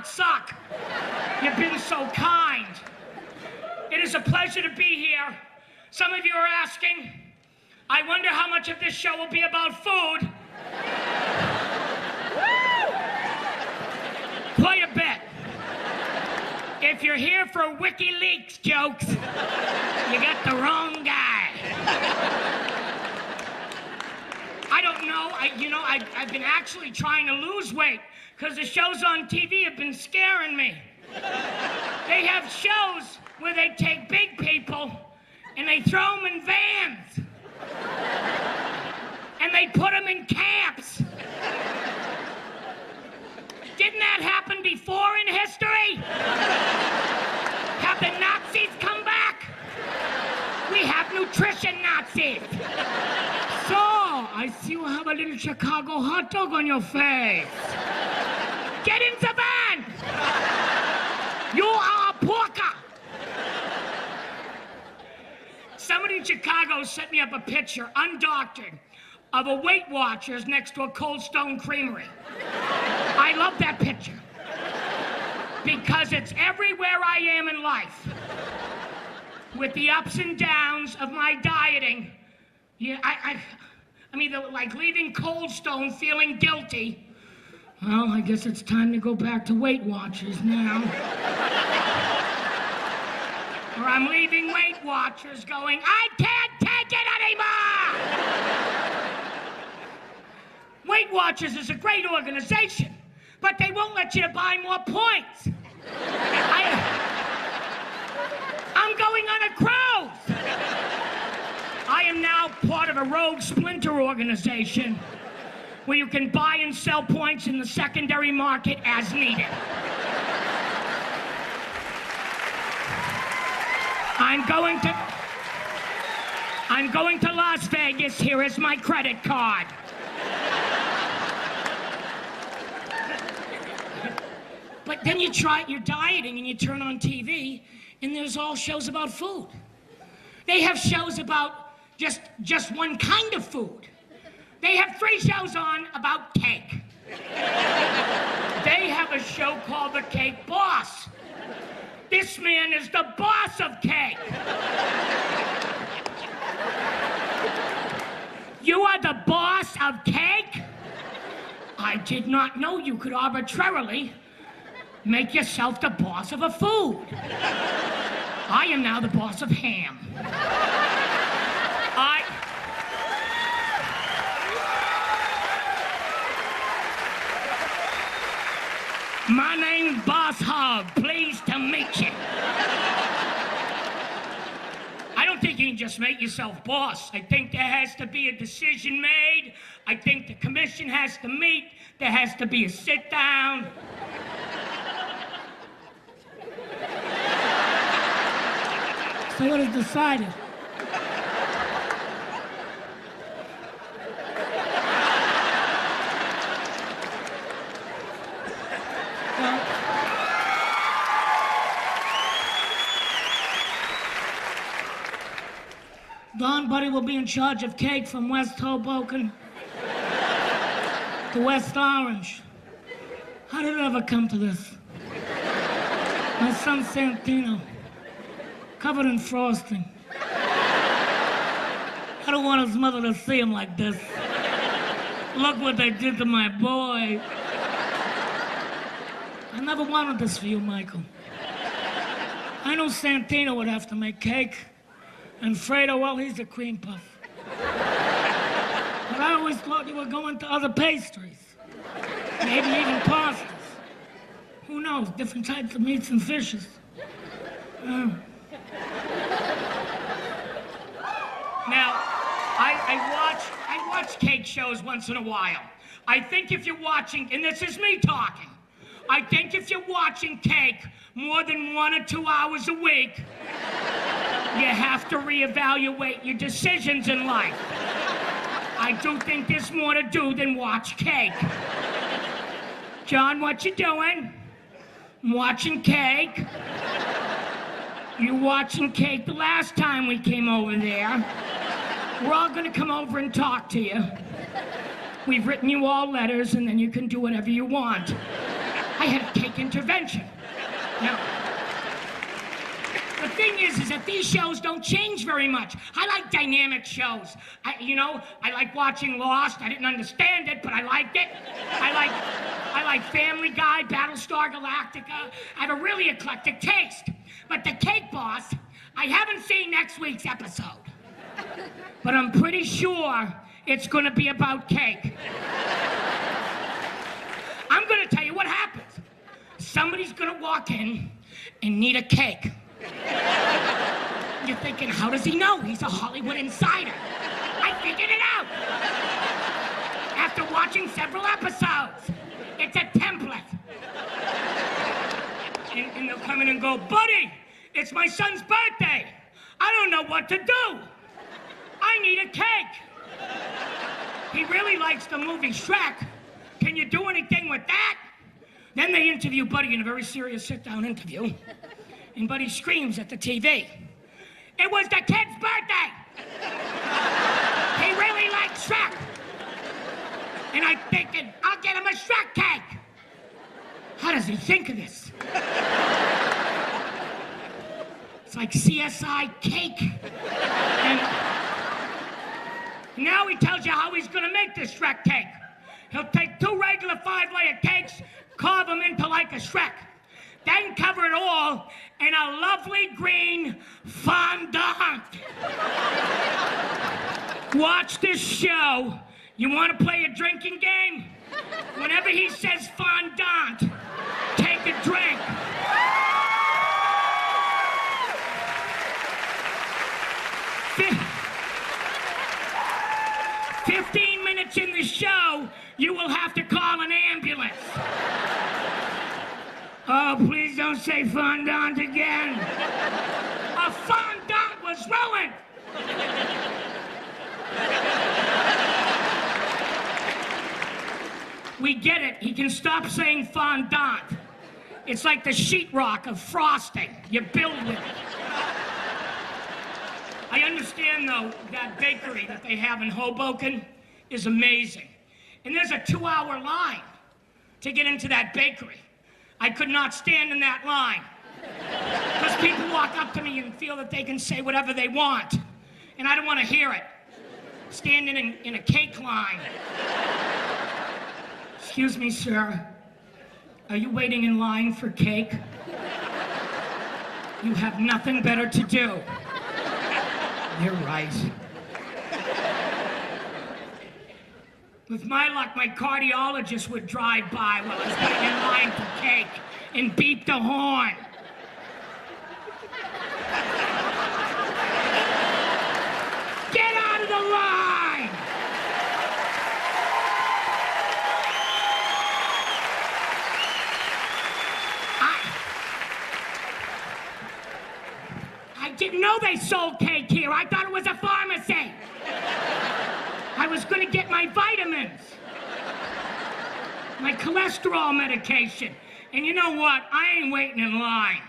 suck. You've been so kind. It is a pleasure to be here. Some of you are asking, I wonder how much of this show will be about food. Quite a bit. If you're here for WikiLeaks jokes, you got the wrong guy. I don't know, I've been actually trying to lose weight because the shows on TV have been scaring me. They have shows where they take big people and they throw them in vans. And they put them in camps. Didn't that happen before in history? Have the Nazis come back? We have nutrition Nazis. So, I see you have a little Chicago hot dog on your face. Get in the van! You are a porker! Somebody in Chicago sent me up a picture, undoctored, of a Weight Watchers next to a Cold Stone Creamery. I love that picture because it's everywhere I am in life. With the ups and downs of my dieting, yeah, I'm either like leaving Cold Stone feeling guilty. Well, I guess it's time to go back to Weight Watchers now. Or I'm leaving Weight Watchers going, I can't take it anymore! Weight Watchers is a great organization, but they won't let you to buy more points. I'm going on a cruise. I am now part of a rogue splinter organization where you can buy and sell points in the secondary market as needed. I'm going to Las Vegas. Here is my credit card. But then you're dieting and you turn on TV and there's all shows about food. They have shows about just one kind of food. They have 3 shows on about cake. They have a show called The Cake Boss. This man is the boss of cake. You are the boss of cake? I did not know you could arbitrarily make yourself the boss of a food. I am now the boss of ham. My name's Boss Hog. Pleased to meet you. I don't think you can just make yourself boss. I think there has to be a decision made. I think the commission has to meet. There has to be a sit down. So what is decided? Don Buddy will be in charge of cake from West Hoboken to West Orange. How did it ever come to this? My son Santino, covered in frosting. I don't want his mother to see him like this. Look what they did to my boy. I never wanted this for you, Michael. I know Santino would have to make cake. And Fredo, well, he's a cream puff. But I always thought you were going to other pastries. Maybe even pastas. Who knows? Different types of meats and fishes. Now, I watch cake shows once in a while. I think if you're watching, and this is me talking, I think if you're watching cake more than 1 or 2 hours a week, you have to reevaluate your decisions in life. I do think there's more to do than watch cake. John, what you doing? I'm watching cake. You watching cake the last time we came over there. We're all gonna come over and talk to you. We've written you all letters, and then you can do whatever you want. I had cake drastic intervention. Now, the thing is that these shows don't change very much. I like dynamic shows. I like watching Lost. I didn't understand it, but I liked it. I like Family Guy, Battlestar Galactica. I have a really eclectic taste. But The Cake Boss, I haven't seen next week's episode. But I'm pretty sure it's gonna be about cake. I'm gonna tell you what happens. Somebody's gonna walk in and need a cake. You're thinking, how does he know? He's a Hollywood insider. I figured it out. After watching several episodes, it's a template. And they'll come in and go, buddy, it's my son's birthday. I don't know what to do. I need a cake. He really likes the movie Shrek. Can you do anything with that? Then they interview Buddy in a very serious sit-down interview. And Buddy screams at the TV. It was the kid's birthday! He really likes Shrek! And I'm thinking, I'll get him a Shrek cake! How does he think of this? It's like CSI cake. And now he tells you how he's gonna make this Shrek cake. He'll take 2 regular 5-layer cakes, carve them into like a Shrek. Then cover it all in a lovely green fondant. Watch this show. You want to play a drinking game? Whenever he says fondant, take a drink. Fif- 15 minutes in the show, you will have to call an ambulance. Oh, please don't say fondant again. A fondant was ruined. We get it. He can stop saying fondant. It's like the sheetrock of frosting. You build with it. I understand, though, that bakery that they have in Hoboken is amazing. And there's a 2-hour line to get into that bakery. I could not stand in that line. Because people walk up to me and feel that they can say whatever they want. And I don't want to hear it. Standing in a cake line. Excuse me, sir. Are you waiting in line for cake? You have nothing better to do. You're right. With my luck, my cardiologist would drive by while I was waiting in line for cake and beep the horn. Get out of the line! I didn't know they sold cake here. I thought it was a pharmacy. I was going to get my vitamins, my cholesterol medication. And you know what? I ain't waiting in line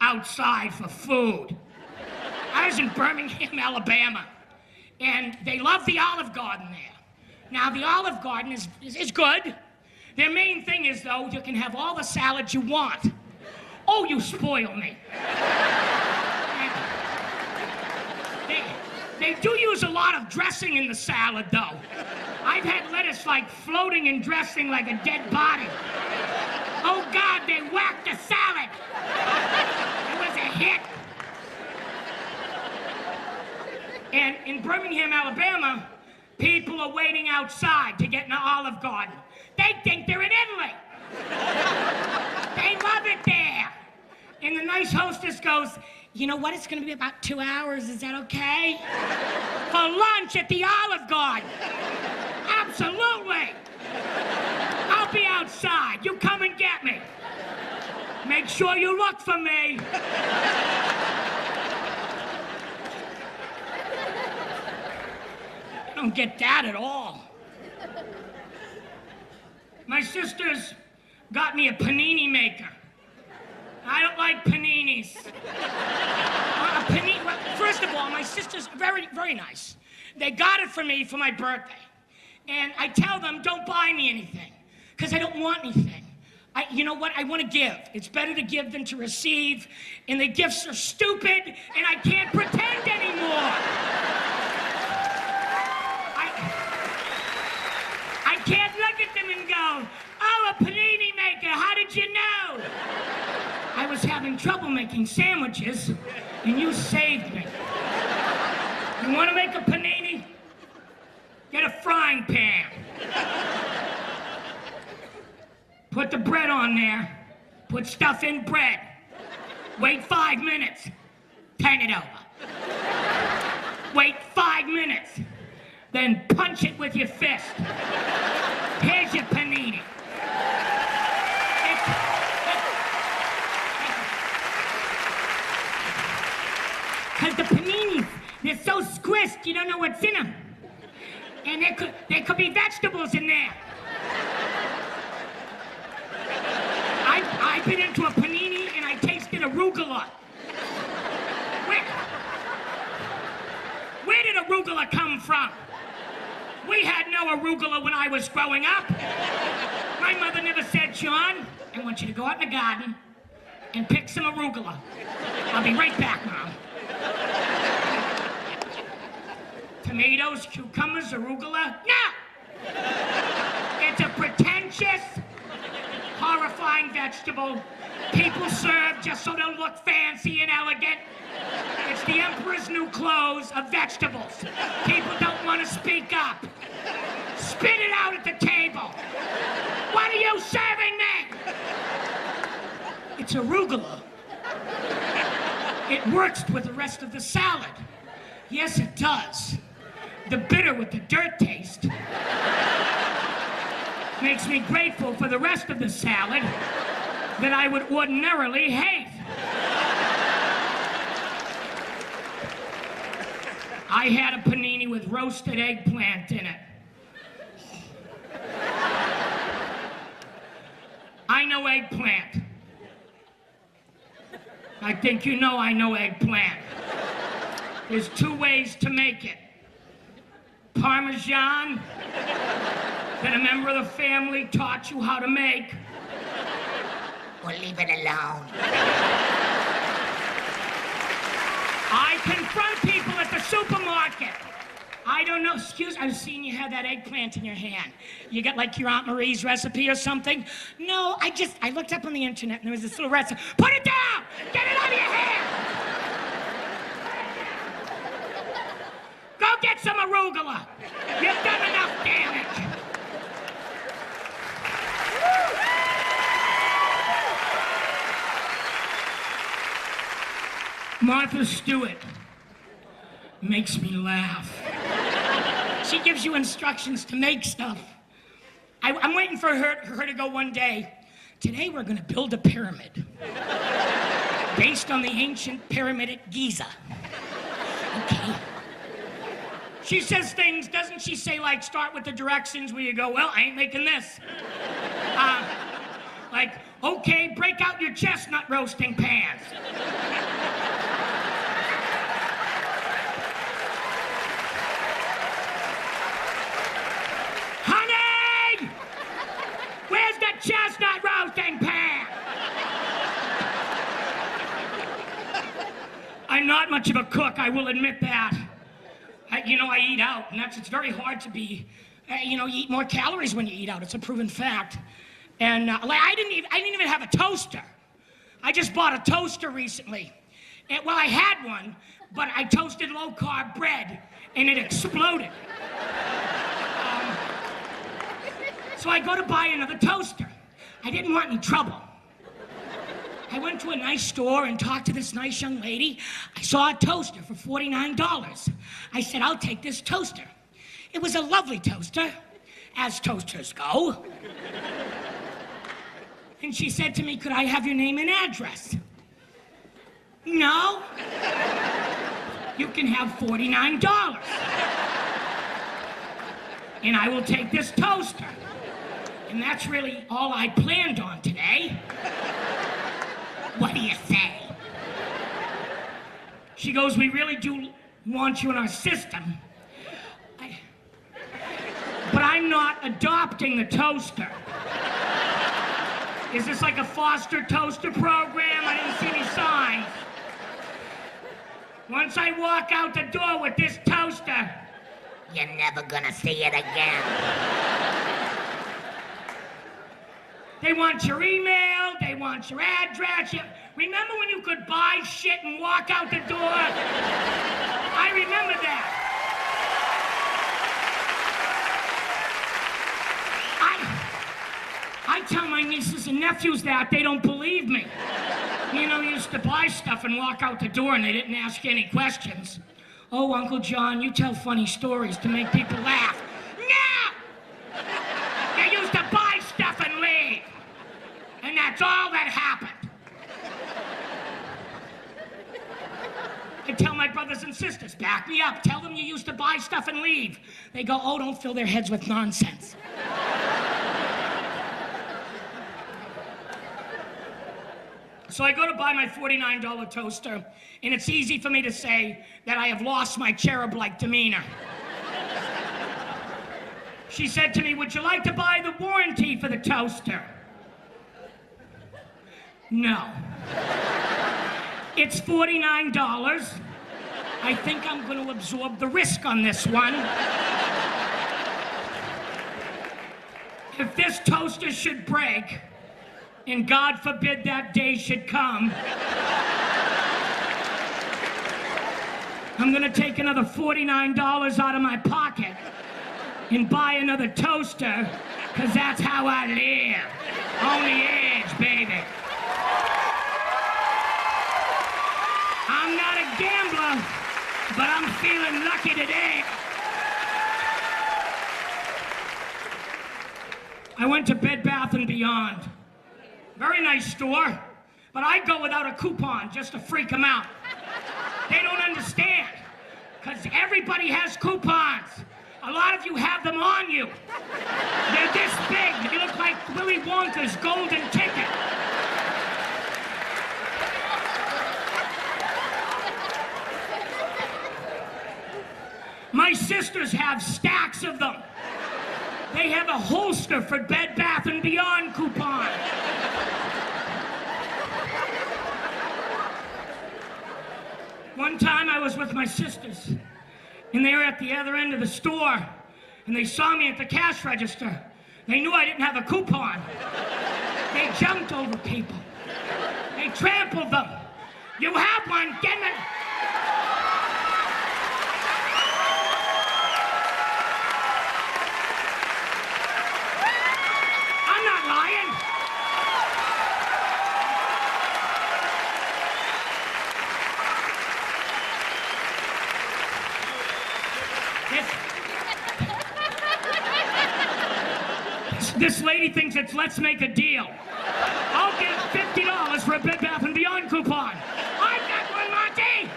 outside for food. I was in Birmingham, Alabama, and they love the Olive Garden there. Now, the Olive Garden is good. Their main thing is, though, you can have all the salads you want. Oh, you spoil me. They do use a lot of dressing in the salad, though. I've had lettuce like floating in dressing like a dead body. Oh, God, they whacked the salad. It was a hit. And in Birmingham, Alabama, people are waiting outside to get in the Olive Garden. They think they're in Italy. They love it there. And the nice hostess goes, you know what, it's gonna be about 2 hours, is that okay? For lunch at the Olive Garden. Absolutely. I'll be outside, you come and get me. Make sure you look for me. I don't get that at all. My sister's got me a panini maker. I don't like paninis. Well, first of all, my sister's very, very nice. They got it for me for my birthday. And I tell them, don't buy me anything, because I don't want anything. You know what? I want to give. It's better to give than to receive. And the gifts are stupid, and I can't pretend anymore. I can't look at them and go, oh, a panini maker, how did you know? I was having trouble making sandwiches, and you saved me. You want to make a panini? Get a frying pan. Put the bread on there. Put stuff in bread. Wait 5 minutes. Turn it over. Wait 5 minutes. Then punch it with your fist. Here's your panini. Because the paninis, they're so squished, you don't know what's in them. And there could be vegetables in there. I've been into a panini and I tasted arugula. Where did arugula come from? We had no arugula when I was growing up. My mother never said, John, I want you to go out in the garden and pick some arugula. I'll be right back, Mom. Tomatoes, cucumbers, arugula? No! It's a pretentious, horrifying vegetable. People serve just so they'll look fancy and elegant. It's the emperor's new clothes of vegetables. People don't want to speak up. Spit it out at the table. What are you serving me? It's arugula. It works with the rest of the salad. Yes, it does. The bitter with the dirt taste makes me grateful for the rest of the salad that I would ordinarily hate. I had a panini with roasted eggplant in it. I know eggplant. I think you know I know eggplant. There's 2 ways to make it. Parmesan, that a member of the family taught you how to make. Or leave it alone. I confront people at the supermarket. I don't know, excuse, I've seen you have that eggplant in your hand. You got like your Aunt Marie's recipe or something? No, I looked up on the internet and there was this little recipe. Put it down! Get it out of your hand! Go get some arugula. You've done enough damage. Martha Stewart makes me laugh. She gives you instructions to make stuff. I'm waiting for her to go one day. Today we're going to build a pyramid based on the ancient pyramid at Giza. Okay. She says things, doesn't she say, like, start with the directions where you go, well, I ain't making this. Like, okay, break out your chestnut roasting pans. Honey! Where's the chestnut roasting pan? I'm not much of a cook, I will admit that. I eat out, and it's very hard to be, you eat more calories when you eat out. It's a proven fact. And I didn't even have a toaster. I just bought a toaster recently. And, well, I had one, but I toasted low-carb bread, and it exploded. So I go to buy another toaster. I didn't want any trouble. I went to a nice store and talked to this nice young lady. I saw a toaster for $49. I said, I'll take this toaster. It was a lovely toaster, as toasters go. And she said to me, could I have your name and address? No. You can have $49. And I will take this toaster. And that's really all I planned on today. What do you say? She goes, we really do want you in our system. But I'm not adopting the toaster. Is this like a Foster toaster program? I didn't see any signs. Once I walk out the door with this toaster, you're never gonna see it again. They want your email, they want your address. Remember when you could buy shit and walk out the door? I remember that. I tell my nieces and nephews that, they don't believe me. You know, you used to buy stuff and walk out the door and they didn't ask you any questions. Oh, Uncle John, you tell funny stories to make people laugh. No! They used to buy stuff and leave. And that's all that happened. I tell my brothers and sisters, back me up. Tell them you used to buy stuff and leave. They go, oh, don't fill their heads with nonsense. So I go to buy my $49 toaster, and it's easy for me to say that I have lost my cherub-like demeanor. She said to me, would you like to buy the warranty for the toaster? No. It's $49. I think I'm going to absorb the risk on this one. If this toaster should break, and God forbid that day should come, I'm gonna take another $49 out of my pocket and buy another toaster, because that's how I live. On the edge, baby. I'm not a gambler, but I'm feeling lucky today. I went to Bed Bath & Beyond. Very nice store, but I go without a coupon just to freak them out. They don't understand, because everybody has coupons. A lot of you have them on you. They're this big. You look like Willy Wonka's golden ticket. My sisters have stacks of them. They have a holster for Bed Bath & Beyond coupons. One time I was with my sisters, and they were at the other end of the store, and they saw me at the cash register. They knew I didn't have a coupon. They jumped over people. They trampled them. You have one, get it. I'm not lying. This lady thinks it's let's make a deal. I'll give $50 for a Bed Bath & Beyond coupon. I've got one, Monty!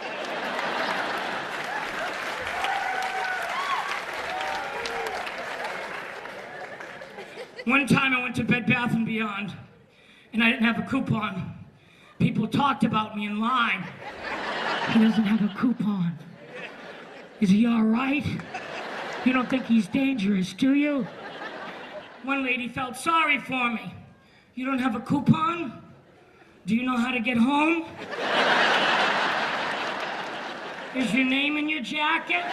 One time I went to Bed Bath & Beyond, and I didn't have a coupon. People talked about me in line. He doesn't have a coupon. Is he all right? You don't think he's dangerous, do you? One lady felt sorry for me. You don't have a coupon? Do you know how to get home? Is your name in your jacket?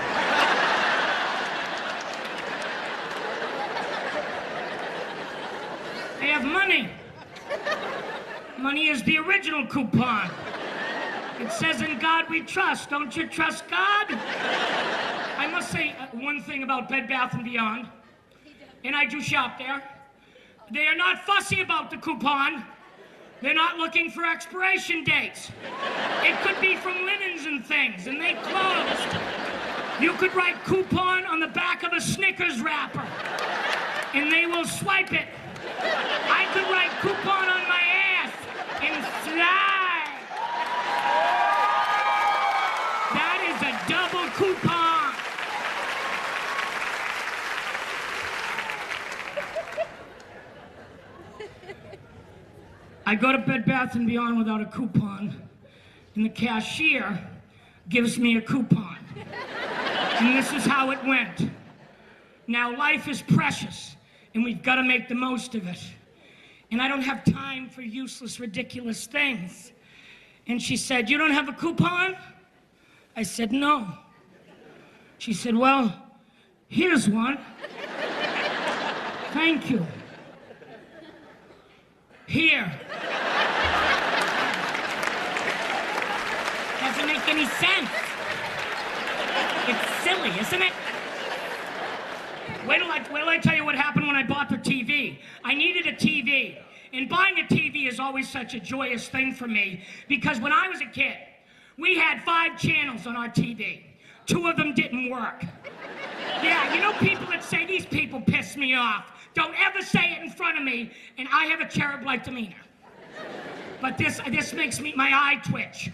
I have money. Money is the original coupon. It says, in God we trust. Don't you trust God? I must say one thing about Bed Bath & Beyond, and I do shop there. They are not fussy about the coupon. They're not looking for expiration dates. It could be from linens and things, and they closed. You could write coupon on the back of a Snickers wrapper, and they will swipe it. I could write coupon on my ass and slide. That is a double coupon. I go to Bed Bath & Beyond without a coupon, and the cashier gives me a coupon. And this is how it went. Now, life is precious, and we've got to make the most of it. and I don't have time for useless, ridiculous things. And she said, you don't have a coupon? I said, no. She said, well, here's one. Thank you. Here. Doesn't make any sense. It's silly, isn't it? Wait till I tell you what happened when I bought the TV. I needed a TV. And buying a TV is always such a joyous thing for me because when I was a kid, we had 5 channels on our TV. 2 of them didn't work. Yeah, you know people that say, these people piss me off. Don't ever say it in front of me, and I have a cherub-like demeanor. But this makes my eye twitch.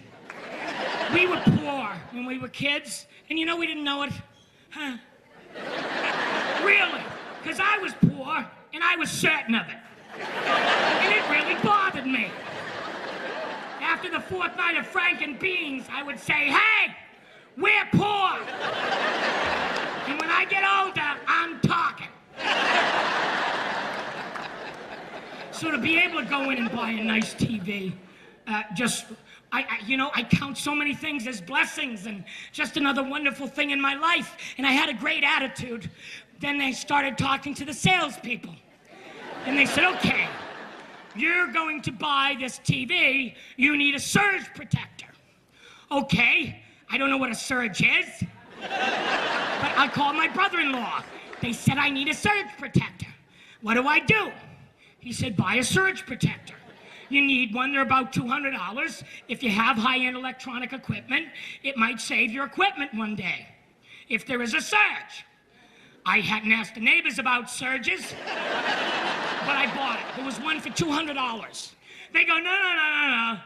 We were poor when we were kids, and you know we didn't know it? Huh? Really, because I was poor, and I was certain of it. And it really bothered me. After the 4th night of Frank and Beans, I would say, hey, we're poor. And when I get older, I'm talking. So to be able to go in and buy a nice TV, I count so many things as blessings and just another wonderful thing in my life. And I had a great attitude. Then they started talking to the salespeople. And they said, okay, you're going to buy this TV. You need a surge protector. Okay, I don't know what a surge is, but I called my brother-in-law. They said I need a surge protector. What do? He said, buy a surge protector. You need one, they're about $200. If you have high-end electronic equipment, it might save your equipment one day, if there is a surge. I hadn't asked the neighbors about surges, but I bought it. There was one for $200. They go, no.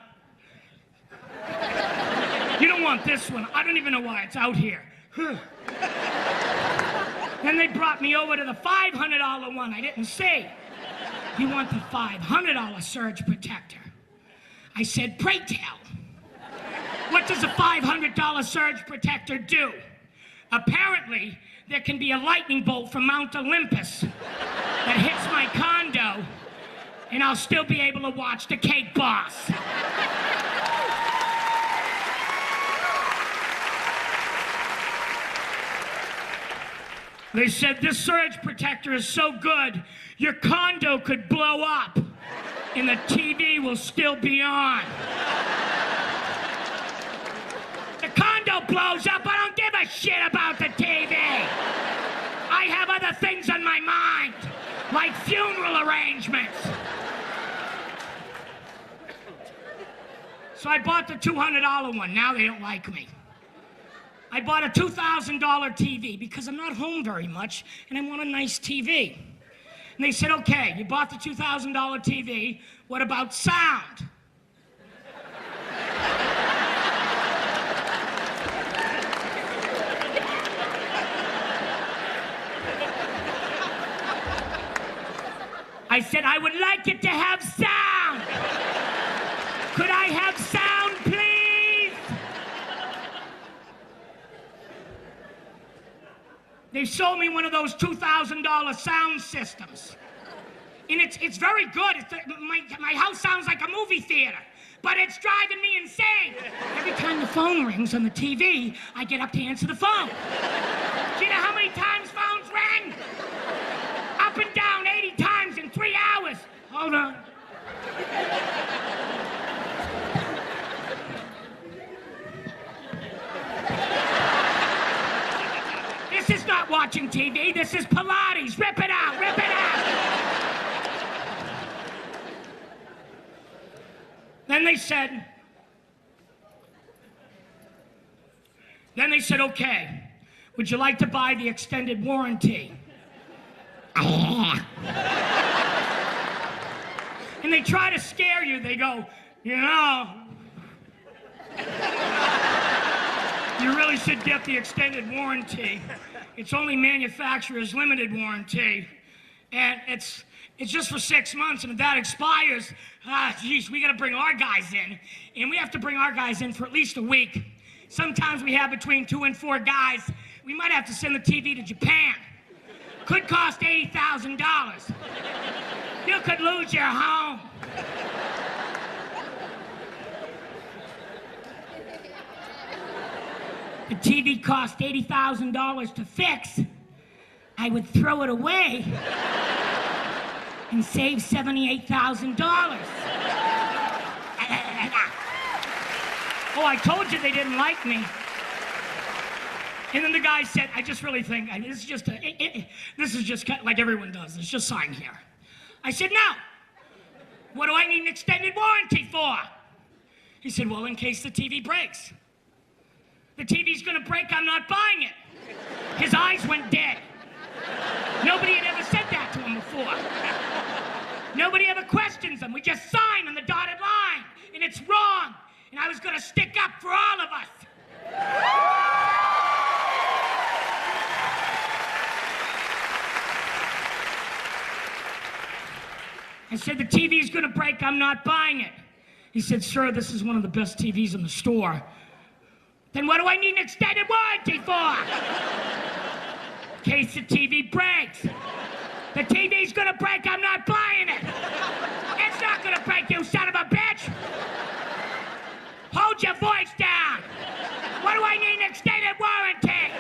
You don't want this one. I don't even know why it's out here. Then they brought me over to the $500 one I didn't see. You want the $500 surge protector? I said, pray tell. What does a $500 surge protector do? Apparently, there can be a lightning bolt from Mount Olympus that hits my condo, and I'll still be able to watch the Cake Boss. They said, this surge protector is so good, your condo could blow up, and the TV will still be on. The condo blows up, I don't give a shit about the TV. I have other things on my mind, like funeral arrangements. So I bought the $200 one. Now they don't like me. I bought a $2,000 TV because I'm not home very much and I want a nice TV. And they said, okay, you bought the $2,000 TV. What about sound? I said, I would like it to have sound. Could I have sound, please? They sold me one of those $2,000 sound systems. And it's very good. My house sounds like a movie theater, but it's driving me insane. Every time the phone rings on the TV, I get up to answer the phone. Do you know how many times phones rang? Up and down 80 times in 3 hours. Hold on. This is not watching TV. This is Pilates. Rip it out. Rip it out. Then they said, okay, would you like to buy the extended warranty? And they try to scare you. They go, you know, you really should get the extended warranty. It's only manufacturer's limited warranty. And it's just for 6 months, and if that expires, geez, we gotta bring our guys in. And we have to bring our guys in for at least a week. Sometimes we have between 2 and 4 guys. We might have to send the TV to Japan. Could cost $80,000. You could lose your home. The TV cost $80,000 to fix. I would throw it away and save $78,000. Oh, I told you they didn't like me. And then the guy said, I just really think, this is just like everyone does. It's just sign here. I said, no. What do I need an extended warranty for? He said, well, in case the TV breaks. The TV's gonna break, I'm not buying it. His eyes went dead. Nobody had ever said that to him before. Nobody ever questions them. We just sign on the dotted line, and it's wrong. And I was gonna stick up for all of us. I said, the TV's gonna break, I'm not buying it. He said, sir, this is one of the best TVs in the store. Then what do I need an extended warranty for? In case the TV breaks. The TV's gonna break, I'm not buying it. It's not gonna break, you son of a bitch. Hold your voice down. What do I need an extended warranty?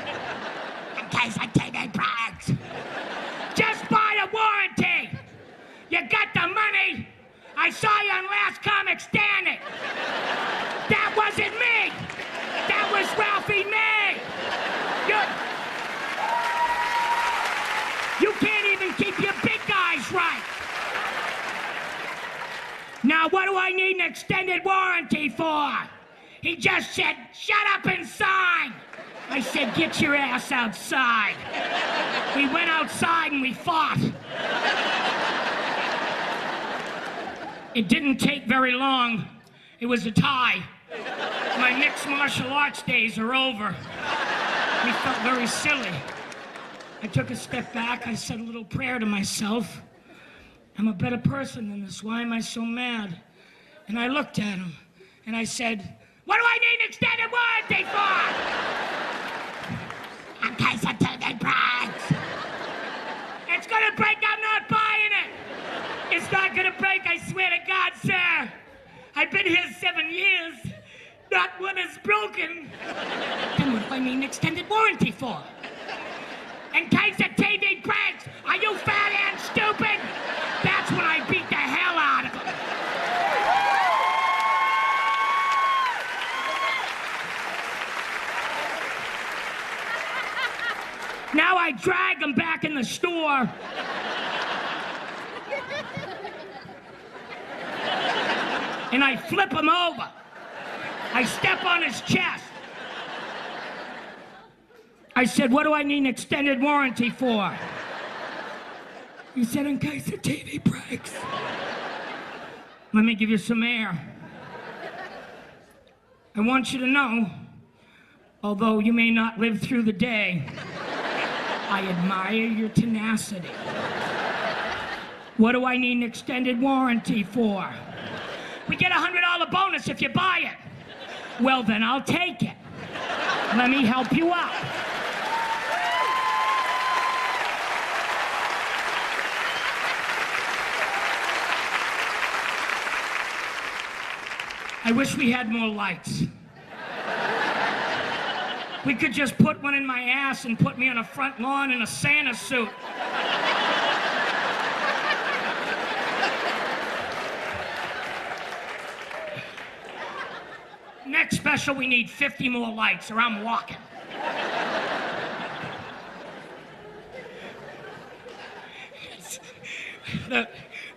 In case the TV breaks. Just buy a warranty. You got the money. I saw you on Last Comic Standing. That wasn't me. That was Ralphie May. You can't even keep your big guys right. Now, what do I need an extended warranty for? He just said, shut up and sign. I said, get your ass outside. We went outside and we fought. It didn't take very long. It was a tie. My mixed martial arts days are over. We felt very silly. I took a step back. I said a little prayer to myself. I'm a better person than this. Why am I so mad? And I looked at him, and I said, what do I need an extended warranty for? In case the TV breaks. It's gonna break, I'm not buying it. It's not gonna break, I swear to God, sir. I've been here 7 years. Not one is broken. Then what do I need an extended warranty for? In case the TV breaks. Are you fat and stupid? That's when I beat the hell out of him. Now I drag him back in the store. And I flip him over. I step on his chest. I said, what do I need an extended warranty for? He said, in case the TV breaks. Let me give you some air. I want you to know, although you may not live through the day, I admire your tenacity. What do I need an extended warranty for? We get a $100 bonus if you buy it. Well, then I'll take it. Let me help you out. I wish we had more lights. We could just put one in my ass and put me on a front lawn in a Santa suit. Next special, we need 50 more lights or I'm walking.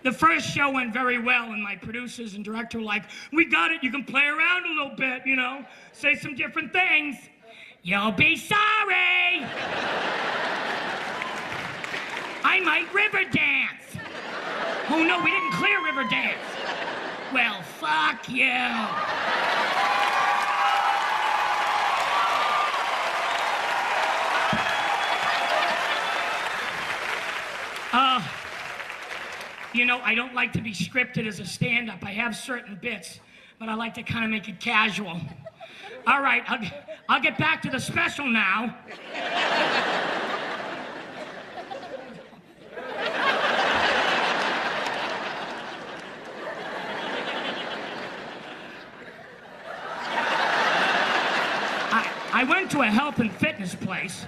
The first show went very well, and my producers and director were like, we got it, you can play around a little bit, you know, say some different things. You'll be sorry. I might river dance. Oh no, we didn't clear river dance. Well, fuck you. You know, I don't like to be scripted as a stand-up. I have certain bits, but I like to kind of make it casual. All right, I'll get back to the special now. I went to a health and fitness place.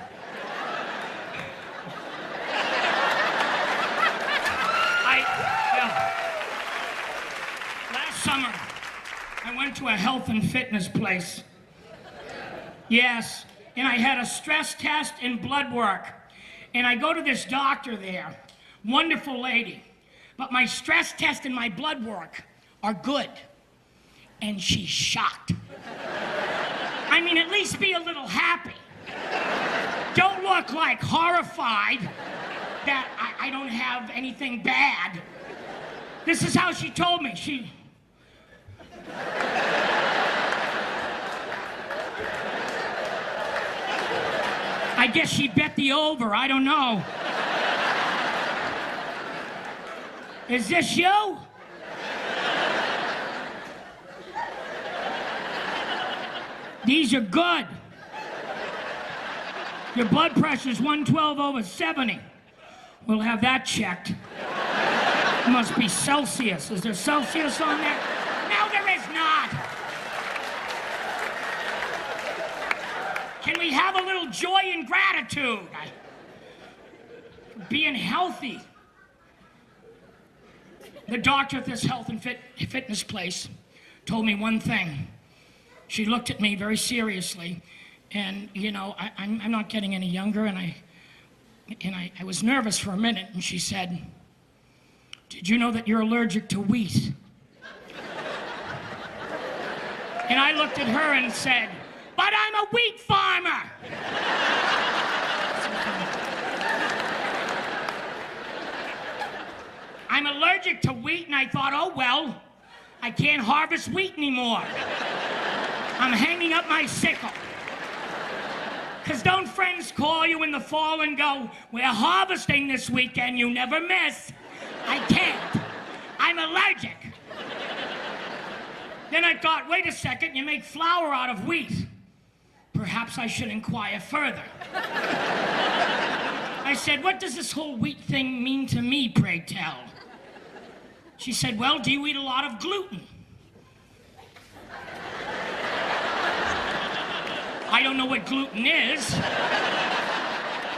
Last summer, I went to a health and fitness place. Yes, and I had a stress test and blood work. And I go to this doctor there, wonderful lady. But my stress test and my blood work are good. And she's shocked. I mean, at least be a little happy. Don't look like horrified that I don't have anything bad. This is how she told me. I guess she bet the over, I don't know. Is this you? These are good. Your blood pressure's 112/70. We'll have that checked. It must be Celsius. Is there Celsius on there? No, there is not. Can we have a little joy and gratitude? Being healthy. The doctor at this health and fitness place told me one thing. She looked at me very seriously, and you know, I'm not getting any younger, and I was nervous for a minute, and she said, "Did you know that you're allergic to wheat?" And I looked at her and said, "But I'm a wheat farmer." I'm allergic to wheat, and I thought, oh well, I can't harvest wheat anymore. I'm hanging up my sickle. Because don't friends call you in the fall and go, "We're harvesting this weekend, you never miss." I can't. I'm allergic. Then I thought, wait a second, you make flour out of wheat. Perhaps I should inquire further. I said, "What does this whole wheat thing mean to me, pray tell?" She said, "Well, do you eat a lot of gluten?" I don't know what gluten is,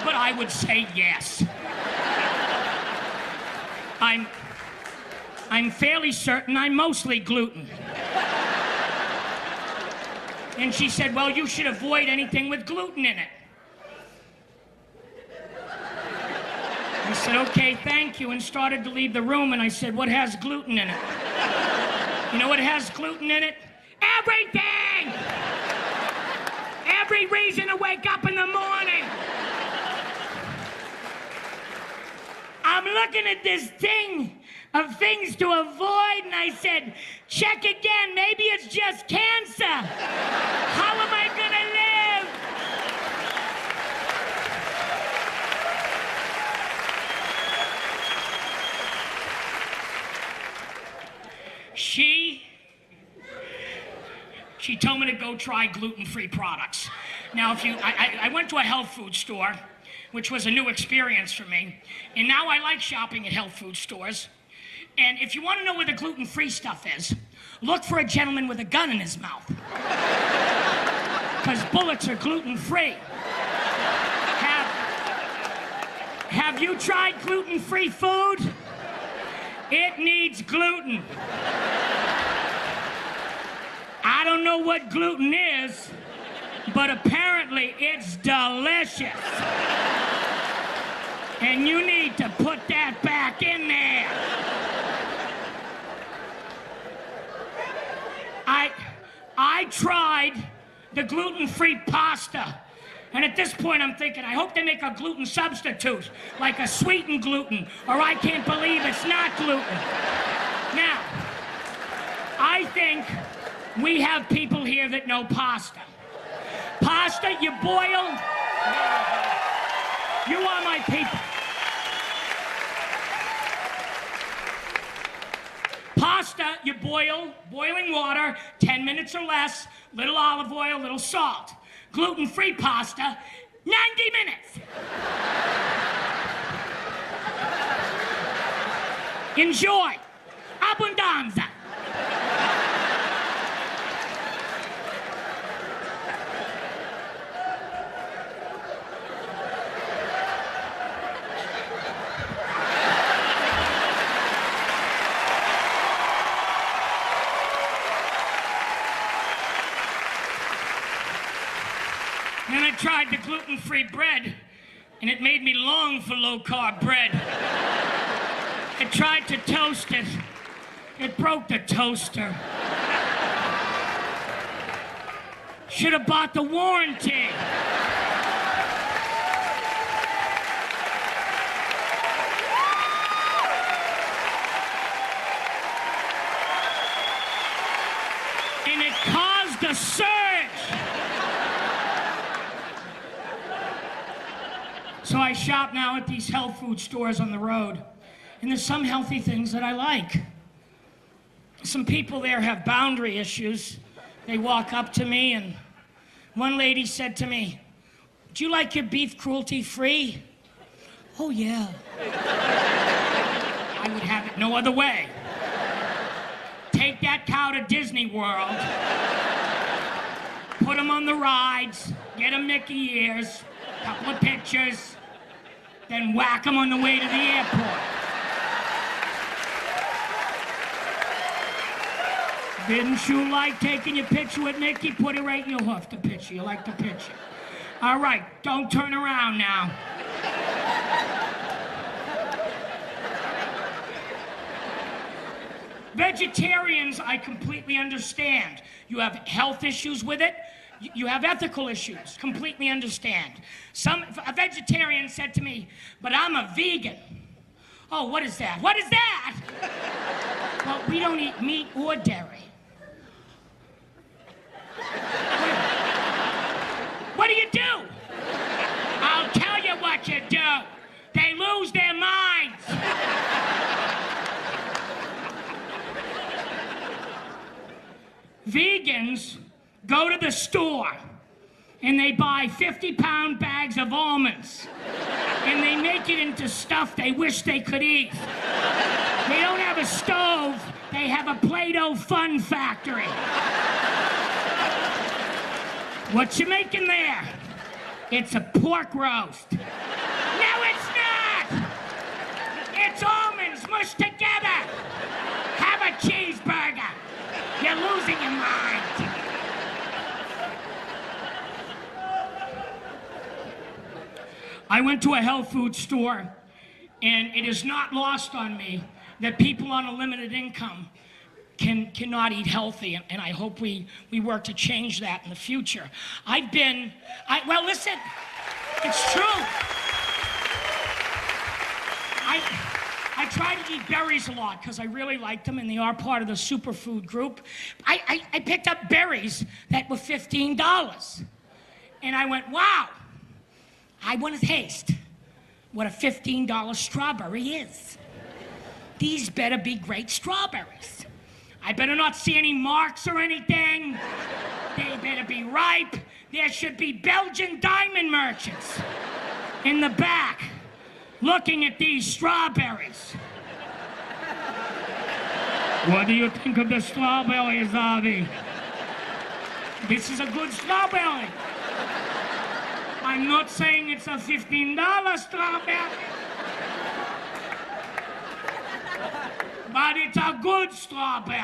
but I would say yes. I'm fairly certain I'm mostly gluten. And she said, "Well, you should avoid anything with gluten in it." I said, "Okay, thank you," and started to leave the room, and I said, "What has gluten in it?" You know what has gluten in it? Everything! Every reason to wake up in the morning. I'm looking at this thing of things to avoid, and I said, "Check again, maybe it's just cancer. How am I gonna live?" She told me to go try gluten-free products. Now, I went to a health food store, which was a new experience for me, and now I like shopping at health food stores. And if you want to know where the gluten-free stuff is, look for a gentleman with a gun in his mouth. Because bullets are gluten-free. Have you tried gluten-free food? It needs gluten. I don't know what gluten is, but apparently it's delicious. And you need to put that back in there. I tried the gluten-free pasta. And at this point, I'm thinking, I hope they make a gluten substitute, like a sweetened gluten, or I can't believe it's not gluten. Now, I think we have people here that know pasta. Pasta, you boil. You are my people. Pasta, you boil, boiling water, 10 minutes or less, little olive oil, little salt. Gluten-free pasta, 90 minutes. Enjoy. Abundanza. Then I tried the gluten-free bread, and it made me long for low-carb bread. I tried to toast it. It broke the toaster. Should have bought the warranty. And it caused a surge. So I shop now at these health food stores on the road, and there's some healthy things that I like. Some people there have boundary issues. They walk up to me, and one lady said to me, "Do you like your beef cruelty-free?" "Oh, yeah." I would have it no other way. Take that cow to Disney World, put him on the rides, get him Mickey ears, couple of pictures, then whack him on the way to the airport. Didn't you like taking your picture with Mickey? Put it right in your hoof, the picture. You like the picture. All right, don't turn around now. Vegetarians, I completely understand. You have health issues with it. You have ethical issues. Completely understand. A vegetarian said to me, "But I'm a vegan." "Oh, what is that?" "What is that?" "Well, we don't eat meat or dairy." What do you do? I'll tell you what you do. They lose their minds. Vegans go to the store and they buy 50-pound bags of almonds and they make it into stuff they wish they could eat. They don't have a stove, they have a Play-Doh fun factory. What you making there? It's a pork roast. No, it's not! It's almonds mushed together. Have a cheeseburger. You're losing your mind. I went to a health food store, and it is not lost on me that people on a limited income cannot eat healthy, and I hope we work to change that in the future. Well, listen, it's true. I try to eat berries a lot because I really like them, and they are part of the superfood group. I picked up berries that were $15, and I went, wow, I want to taste what a $15 strawberry is. These better be great strawberries. I better not see any marks or anything. They better be ripe. There should be Belgian diamond merchants in the back looking at these strawberries. What do you think of the strawberries, Avi? This is a good strawberry. I'm not saying it's a $15 strawberry, but it's a good strawberry.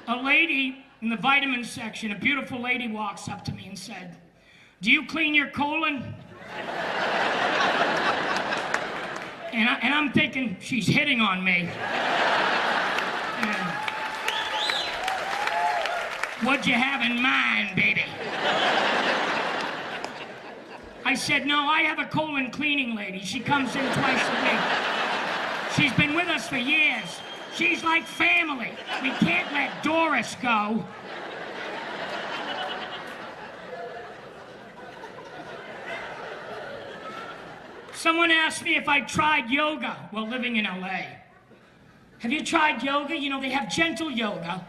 A lady in the vitamin section, a beautiful lady, walks up to me and said, "Do you clean your colon?" And I'm thinking, she's hitting on me. And, what'd you have in mind, baby? I said, "No, I have a colon cleaning lady. She comes in twice a week. She's been with us for years. She's like family. We can't let Doris go." Someone asked me if I tried yoga while living in LA. Have you tried yoga? You know, they have gentle yoga.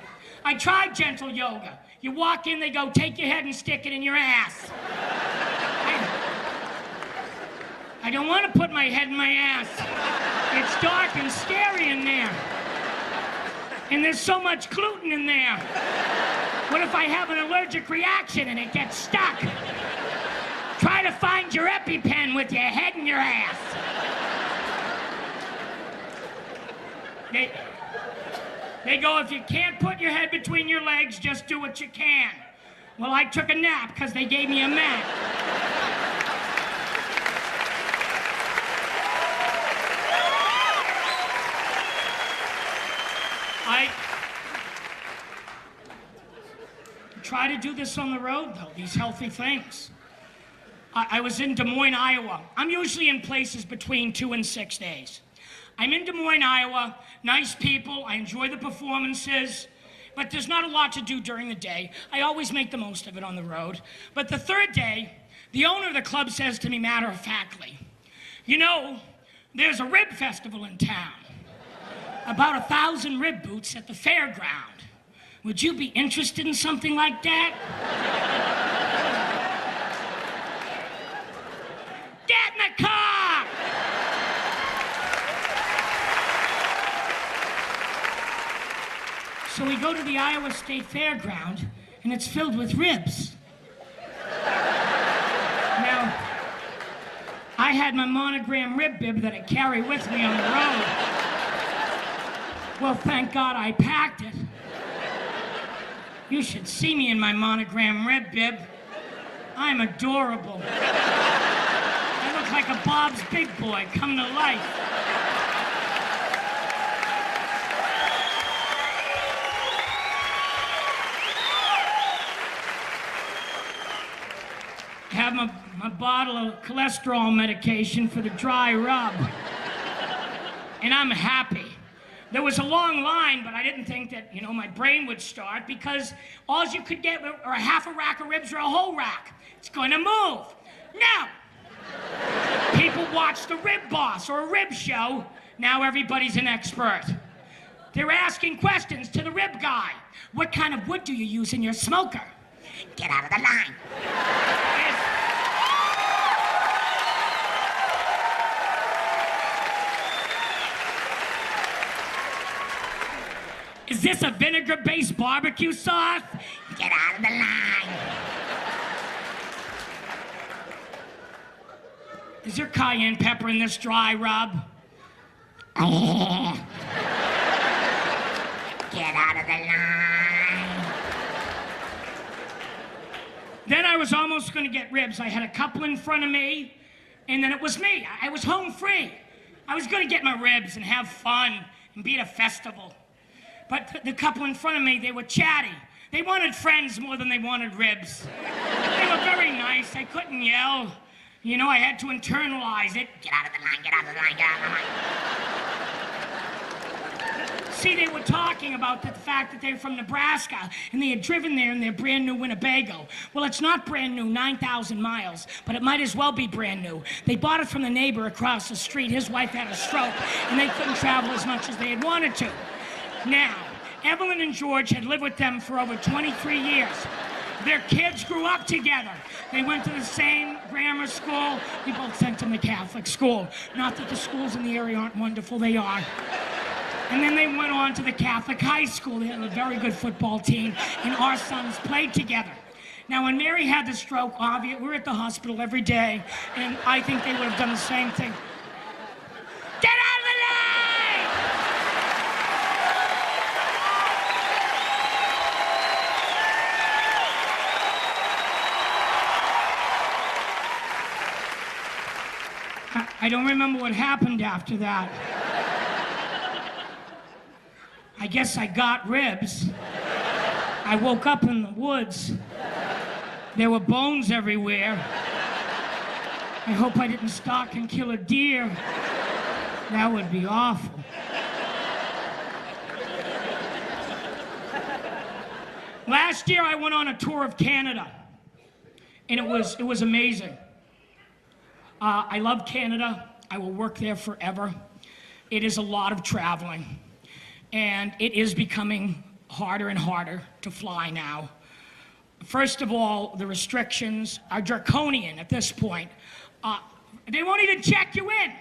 I tried gentle yoga. You walk in, they go, "Take your head and stick it in your ass." I don't want to put my head in my ass. It's dark and scary in there. And there's so much gluten in there. What if I have an allergic reaction and it gets stuck? Try to find your EpiPen with your head in your ass. They go, "If you can't put your head between your legs, just do what you can." Well, I took a nap because they gave me a mat. I try to do this on the road, though, these healthy things. I was in Des Moines, Iowa. I'm usually in places between 2 and 6 days. I'm in Des Moines, Iowa. Nice people. I enjoy the performances. But there's not a lot to do during the day. I always make the most of it on the road. But the third day, the owner of the club says to me matter-of-factly, you know, there's a rib festival in town. About 1,000 rib booths at the fairground. Would you be interested in something like that? Get in the car! So we go to the Iowa State Fairground, and it's filled with ribs. Now, I had my monogram rib bib that I carry with me on the road. Well, thank God I packed it. You should see me in my monogram rib bib. I'm adorable. I look like a Bob's Big Boy come to life. Have my bottle of cholesterol medication for the dry rub. And I'm happy. There was a long line, but I didn't think that, my brain would start because all you could get were a half a rack of ribs or a whole rack. It's going to move. Now, people watch the Rib Boss or a rib show. Now everybody's an expert. They're asking questions to the rib guy. What kind of wood do you use in your smoker? Get out of the line. Is this a vinegar-based barbecue sauce? Get out of the line. Is there cayenne pepper in this dry rub? Get out of the line. Then I was almost going to get ribs. I had a couple in front of me, and then it was me. I was home free. I was going to get my ribs and have fun and be at a festival. But the couple in front of me, they were chatty. They wanted friends more than they wanted ribs. They were very nice. I couldn't yell. I had to internalize it. Get out of the line, get out of the line, get out of the line. See, they were talking about the fact that they were from Nebraska, and they had driven there in their brand new Winnebago. Well, it's not brand new, 9,000 miles, but it might as well be brand new. They bought it from the neighbor across the street. His wife had a stroke, and they couldn't travel as much as they had wanted to. Now, Evelyn and George had lived with them for over 23 years. Their kids grew up together. They went to the same grammar school. We both sent them to Catholic school. Not that the schools in the area aren't wonderful, they are. And then they went on to the Catholic high school. They had a very good football team, and our sons played together. Now, when Mary had the stroke, obviously, we're at the hospital every day, and I think they would have done the same thing. Get out of the line! I don't remember what happened after that. I guess I got ribs. I woke up in the woods. There were bones everywhere. I hope I didn't stalk and kill a deer. That would be awful. Last year I went on a tour of Canada, and it was amazing. I love Canada. I will work there forever. It is a lot of traveling, and it is becoming harder and harder to fly now. First of all, the restrictions are draconian at this point. They won't even check you in.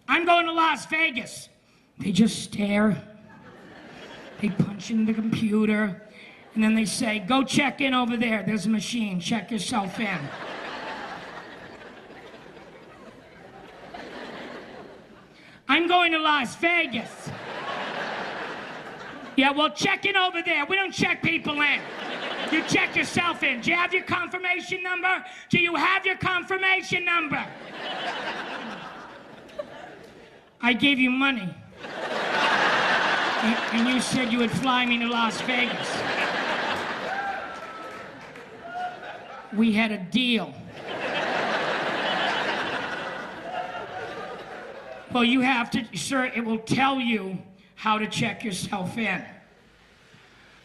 I'm going to Las Vegas. They just stare. They punch in the computer, and then they say, go check in over there. There's a machine. Check yourself in. I'm going to Las Vegas. Yeah, well, check in over there. We don't check people in. You check yourself in. Do you have your confirmation number? Do you have your confirmation number? I gave you money. And you said you would fly me to Las Vegas. We had a deal. Well, you have to, sir, it will tell you how to check yourself in.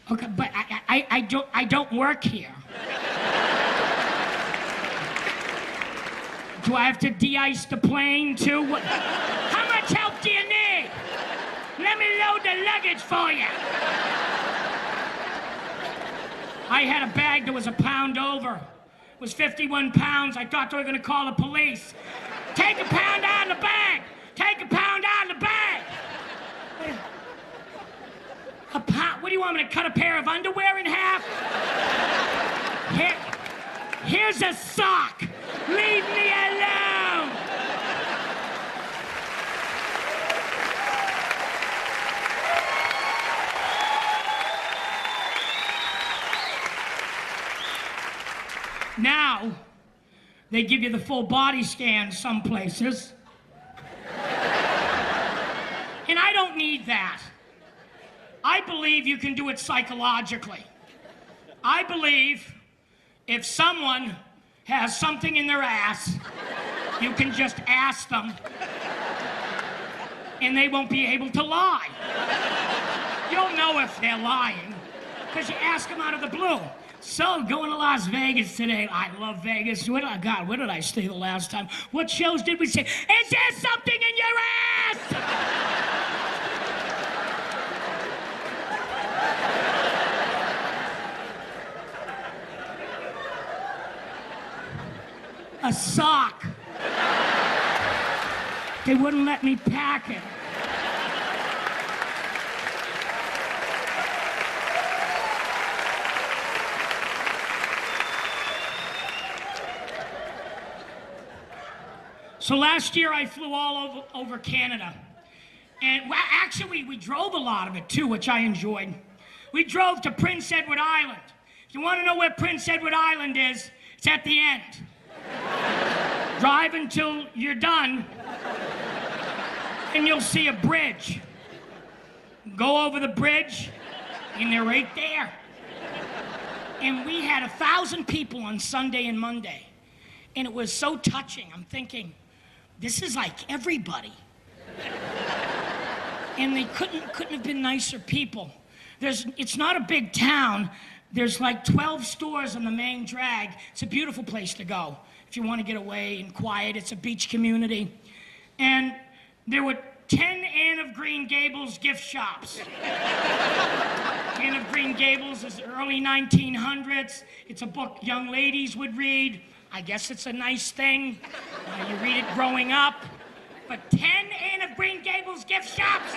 Okay, but I don't work here. Do I have to de-ice the plane too? How much help do you need? Let me load the luggage for you. I had a bag that was a pound over. It was 51 pounds. I thought they were gonna call the police. Take a pound out of the bag. Take a pound out of the bag. A pound? What do you want me to cut a pair of underwear in half? Here's a sock. Leave me alone. Now, they give you the full body scan some places. And I don't need that. I believe you can do it psychologically. I believe if someone has something in their ass, you can just ask them, and they won't be able to lie. You'll know if they're lying, because you ask them out of the blue. So, going to Las Vegas today. I love Vegas. Where did I stay the last time? What shows did we see? Is there something in your ass? A sock. They wouldn't let me pack it. So last year I flew all over Canada. And well, actually we drove a lot of it too, which I enjoyed. We drove to Prince Edward Island. If you want to know where Prince Edward Island is, it's at the end. Drive until you're done, and you'll see a bridge. Go over the bridge, and they're right there. And we had 1,000 people on Sunday and Monday, and it was so touching. I'm thinking, this is like everybody. And they couldn't have been nicer people. It's not a big town. There's like 12 stores on the main drag. It's a beautiful place to go. If you want to get away and quiet, it's a beach community. And there were 10 Anne of Green Gables gift shops. Anne of Green Gables is the early 1900s. It's a book young ladies would read. I guess it's a nice thing. You read it growing up. But 10 Anne of Green Gables gift shops.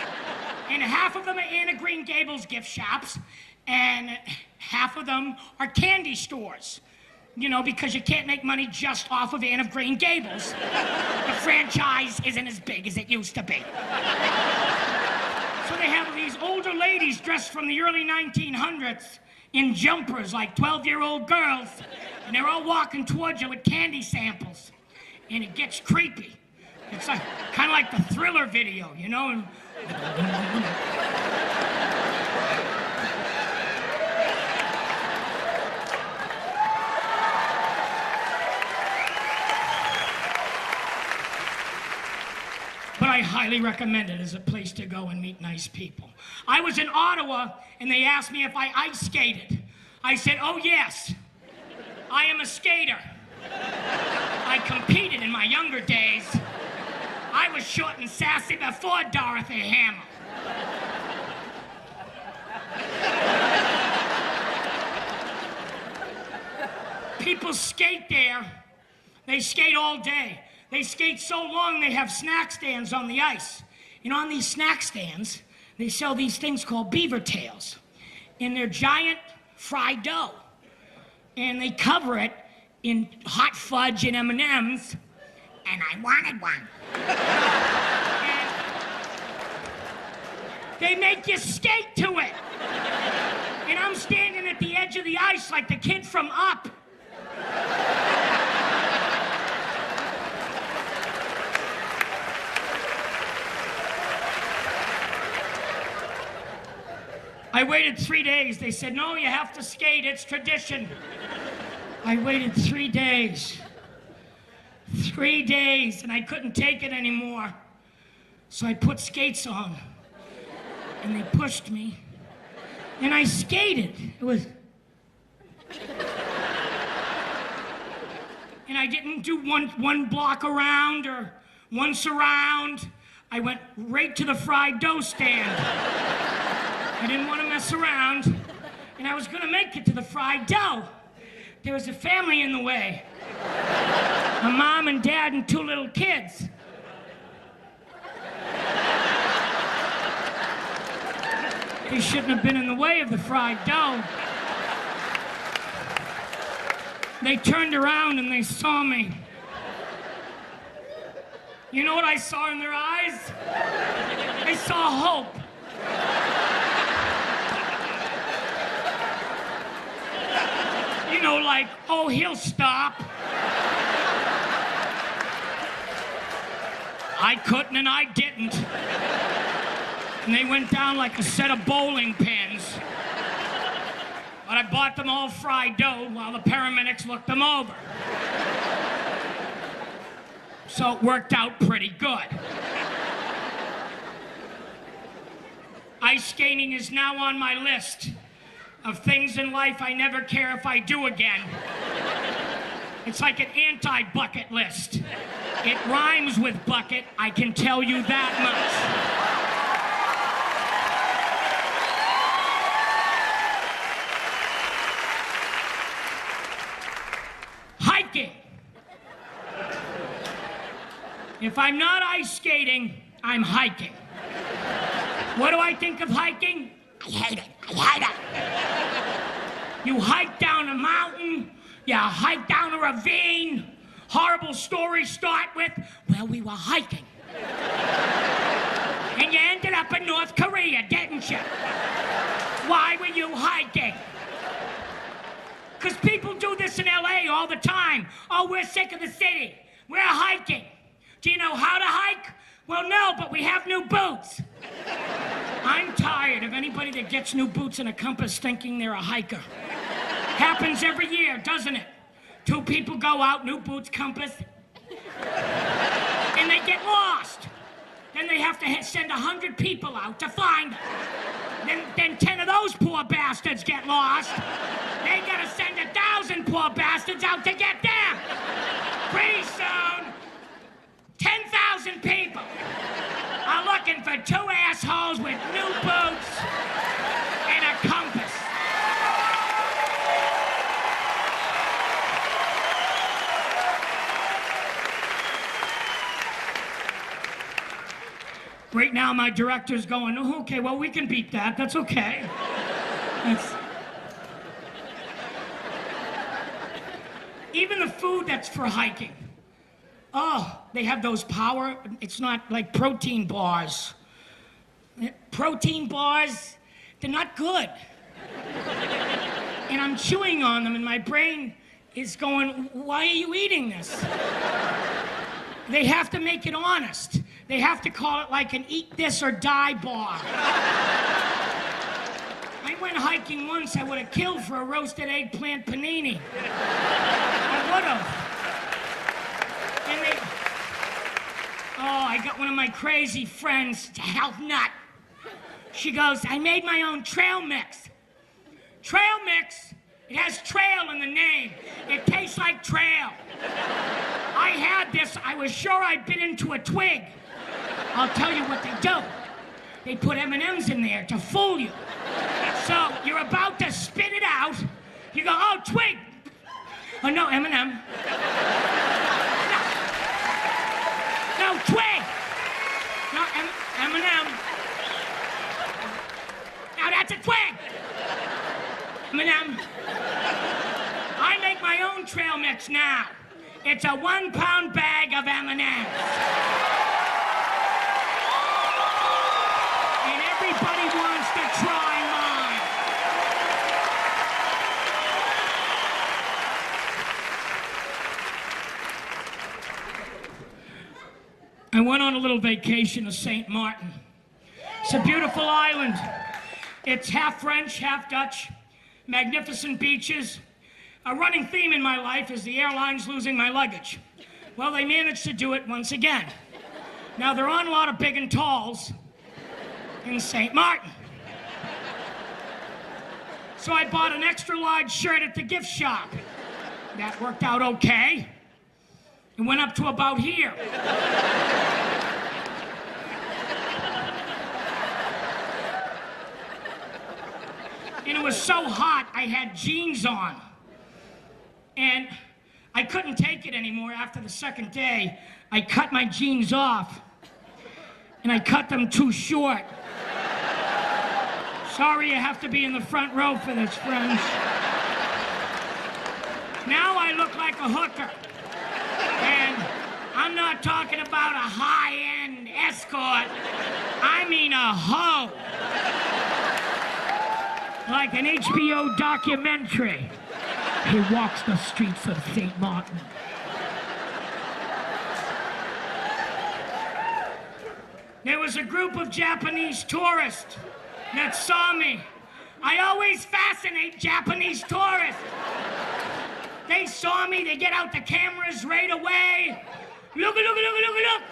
And half of them are Anne of Green Gables gift shops. And half of them are candy stores. You know, because you can't make money just off of Anne of Green Gables. The franchise isn't as big as it used to be. So they have these older ladies dressed from the early 1900s in jumpers like 12-year-old girls, and they're all walking towards you with candy samples. And it gets creepy. It's like, kind of like the Thriller video, you know? But I highly recommend it as a place to go and meet nice people. I was in Ottawa, and they asked me if I ice skated. I said, oh yes, I am a skater. I competed in my younger days. I was short and sassy before Dorothy Hamill. People skate there. They skate all day. They skate so long they have snack stands on the ice. And on these snack stands, they sell these things called beaver tails. And they're giant fried dough. And they cover it in hot fudge and M&Ms. And I wanted one. And they make you skate to it. And I'm standing at the edge of the ice like the kid from Up. I waited 3 days. They said, no, you have to skate. It's tradition. I waited 3 days. 3 days, and I couldn't take it anymore. So I put skates on, and they pushed me, and I skated. It was... And I didn't do one block around or once around. I went right to the fried dough stand. I didn't want to mess around, and I was going to make it to the fried dough. There was a family in the way. A mom and dad and 2 little kids. They shouldn't have been in the way of the fried dough. They turned around and they saw me. You know what I saw in their eyes? I saw hope. You know, like, oh, he'll stop. I couldn't and I didn't. And they went down like a set of bowling pins. But I bought them all fried dough while the paramedics looked them over. So it worked out pretty good. Ice skating is now on my list of things in life I never care if I do again. It's like an anti-bucket list. It rhymes with bucket, I can tell you that much. Hiking. If I'm not ice skating, I'm hiking. What do I think of hiking? I hate it. I hate it. You hike down a mountain, you hike down a ravine. Horrible stories start with, well, we were hiking. And you ended up in North Korea, didn't you? Why were you hiking? Because people do this in LA all the time. Oh, we're sick of the city. We're hiking. Do you know how to hike? Well, no, but we have new boots. I'm tired of anybody that gets new boots and a compass thinking they're a hiker. Happens every year, doesn't it? 2 people go out, new boots, compass, and they get lost. Then they have to send 100 people out to find them. Then 10 of those poor bastards get lost. They gotta send 1,000 poor bastards out to get them. Pretty soon, 10,000 people are looking for 2 assholes with new boots and a compass. Right now, my director's going, oh, okay, well, we can beat that. That's okay. Even the food that's for hiking. Oh, they have those power, it's not like protein bars. Protein bars, they're not good. And I'm chewing on them and my brain is going, why are you eating this? They have to make it honest. They have to call it like an eat this or die bar. I went hiking once, I would have killed for a roasted eggplant panini. I would have. I got one of my crazy friends, a health nut. She goes, I made my own trail mix. Trail mix? It has trail in the name. It tastes like trail. I had this, I was sure I'd bit into a twig. I'll tell you what they do. They put M&Ms in there to fool you. So you're about to spit it out. You go, oh, twig. Oh, no, M&M. No, twig. No, M&M. Now that's a twig. M&M. I make my own trail mix now. It's a 1-pound bag of M&Ms. And everybody wants to try mine. I went on a little vacation to St. Martin. It's a beautiful island. It's half French, half Dutch, magnificent beaches. A running theme in my life is the airlines losing my luggage. Well, they managed to do it once again. Now, there aren't a lot of big and talls in St. Martin. So I bought an extra large shirt at the gift shop. That worked out okay. It went up to about here. And it was so hot, I had jeans on. And I couldn't take it anymore after the second day. I cut my jeans off. And I cut them too short. Sorry you have to be in the front row for this, friends. Now I look like a hooker. And I'm not talking about a high-end escort. I mean a hoe. Like an HBO documentary. He walks the streets of St. Martin. There was a group of Japanese tourists that saw me. I always fascinate Japanese tourists. They saw me, they get out the cameras right away. Look, look, look, look, look.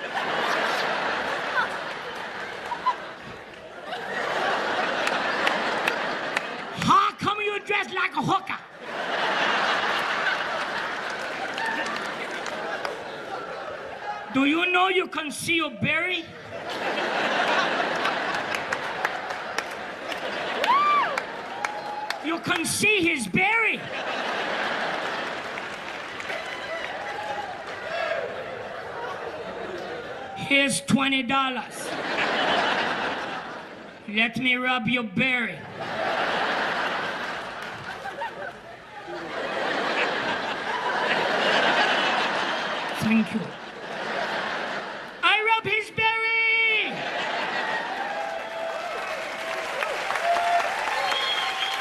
How come you dressed like a hooker? Do you know you can see a berry? You can see his berry. Here's $20. Let me rub your berry. Thank you. I rub his berry!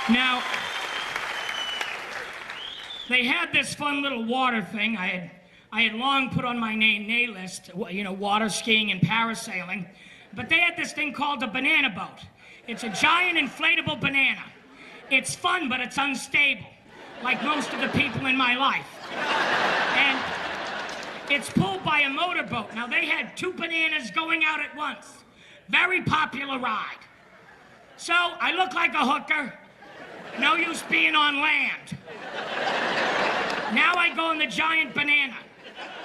Now, they had this fun little water thing. I had long put on my nay list, you know, water skiing and parasailing. But they had this thing called a banana boat. It's a giant inflatable banana. It's fun, but it's unstable, like most of the people in my life. And it's pulled by a motorboat. Now, they had 2 bananas going out at once. Very popular ride. So, I look like a hooker. No use being on land. Now I go in the giant banana.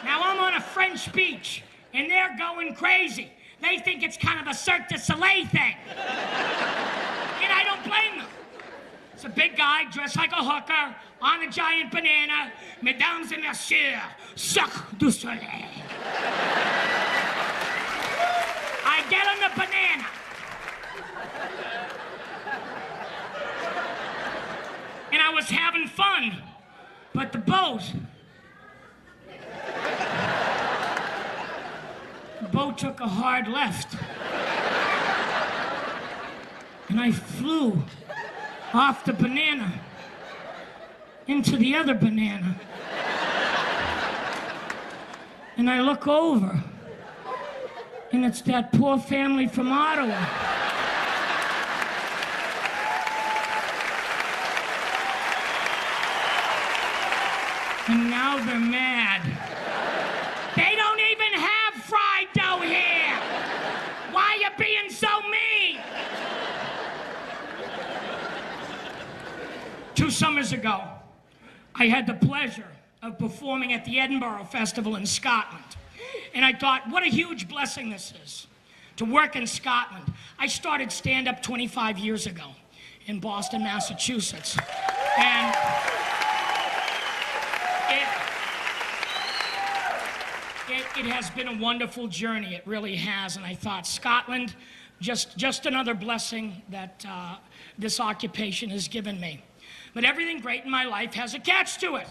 Now I'm on a French beach, and they're going crazy. They think it's kind of a Cirque du Soleil thing. And I don't blame them. It's a big guy dressed like a hooker on a giant banana. Mesdames et messieurs, Cirque du Soleil. I get on the banana. And I was having fun, but the boat took a hard left. And I flew off the banana into the other banana. And I look over, and it's that poor family from Ottawa. And now they're mad. They don't even have fried dough here. Why are you being so mean? 2 summers ago, I had the pleasure of performing at the Edinburgh Festival in Scotland. And I thought, what a huge blessing this is, to work in Scotland. I started stand-up 25 years ago in Boston, Massachusetts. And it has been a wonderful journey. It really has. And I thought, Scotland, just another blessing that this occupation has given me. But everything great in my life has a catch to it.